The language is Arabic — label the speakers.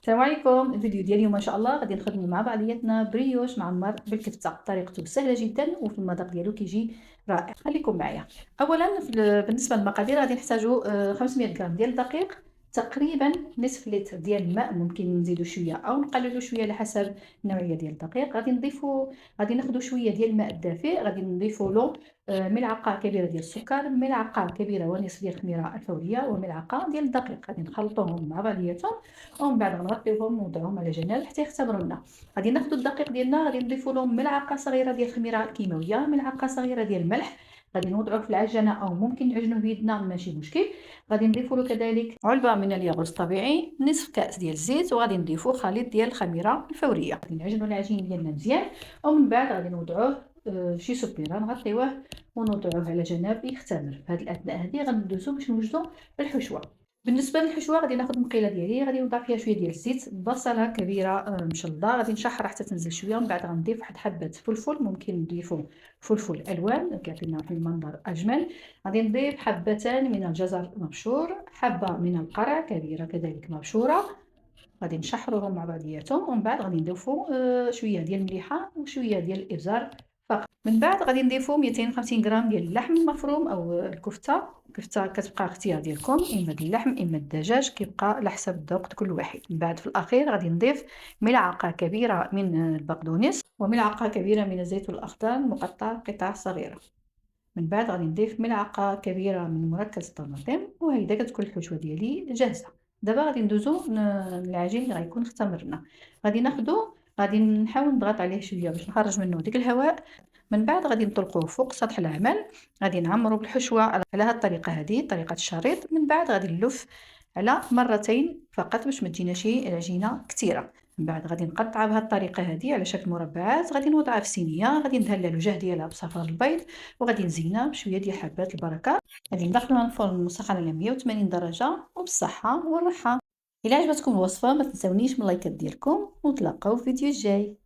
Speaker 1: السلام عليكم. الفيديو ديال اليوم ان شاء الله غادي نخدموا مع بعضياتنا بريوش معمر بالكفته. طريقته سهله جدا وفي المذاق ديالو كيجي رائع. خليكم معايا. اولا بالنسبه للمقادير غادي نحتاجوا 500 غرام ديال الدقيق، تقريبا نصف لتر ديال الماء، ممكن نزيدوا شويه او نقللوا شويه على حسب النوعيه ديال الدقيق. غادي ناخذوا شويه ديال الماء الدافئ، غادي نضيفوا له ملعقه كبيره ديال السكر، ملعقه كبيره ونصف ديال الخميره الفوريه، وملعقه ديال الدقيق. غادي نخلطوهم مع بعضياتهم ومن بعد غنغطيوهم ونوضعوهم على جنب حتى يختمروا لنا. غادي ناخذوا الدقيق ديالنا، غادي نضيفوا لهم ملعقه صغيره ديال الخميره الكيماويه، ملعقه صغيره ديال الملح. غادي نوضعوه في العجانه او ممكن نعجنوه بيدنا، ماشي مشكل. غادي نضيفوا له كذلك علبه من الياغورت الطبيعي، نصف كاس ديال الزيت، وغادي نضيفوا خليط ديال الخميره الفوريه. غادي نعجنوا العجين ديالنا مزيان ومن بعد غادي نوضعوه شي سبيره، نغطيوه ونوضعوه على جنب يختمر. في هذه الاثناء هذه غندوزو باش نوجدوا الحشوه. بالنسبه للحشوه غادي ناخذ المقيله ديالي، غادي نوضع فيها شويه ديال الزيت، بصله كبيره مشلضه، غادي نشحرها حتى تنزل شويه. ومن بعد غنضيف واحد حبه فلفل، ممكن نضيفوا فلفل الوان كيعطينا واحد المنظر اجمل. غادي نضيف حبتان من الجزر مبشور، حبه من القرع كبيره كذلك مبشوره. غادي نشحروهم مع بعضياتهم ومن بعد غادي نضيفوا شويه ديال المليحه وشويه ديال الابزار فقط. من بعد غادي نضيفوا 250 غرام ديال اللحم المفروم او الكفته. الكفته كتبقى اختيار ديالكم، اما اللحم اما الدجاج، كيبقى على حسب الذوق كل واحد. من بعد في الاخير غادي نضيف ملعقه كبيره من البقدونس وملعقه كبيره من الزيتون الاخضر مقطع قطع صغيره. من بعد غادي نضيف ملعقه كبيره من مركز الطماطم، وهيدا كتكون الحشوه ديالي جاهزه. دابا غادي ندوزو للعجين اللي غيكون اختمر لنا. غادي نحاول نضغط عليه شويه باش نخرج منه ديك الهواء. من بعد غادي نطلقوه فوق سطح العمل، غادي نعمرو بالحشوه على هذه الطريقه، هذه طريقه الشريط. من بعد غادي نلف على مرتين فقط باش ما تجيناش العجينه كثيره. من بعد غادي نقطعها بهذه الطريقه هذه على شكل مربعات، غادي نوضعها في صينيه، غادي ندهن الوجه ديالها بصفار البيض، وغادي نزينها بشويه ديال حبات البركه. غادي ندخلوها الفرن المسخن على 180 درجه وبالصحه والراحه. الى عجبتكم الوصفه ما تنسونيش من اللايكات ديالكم، ونتلاقاو في الفيديو الجاي.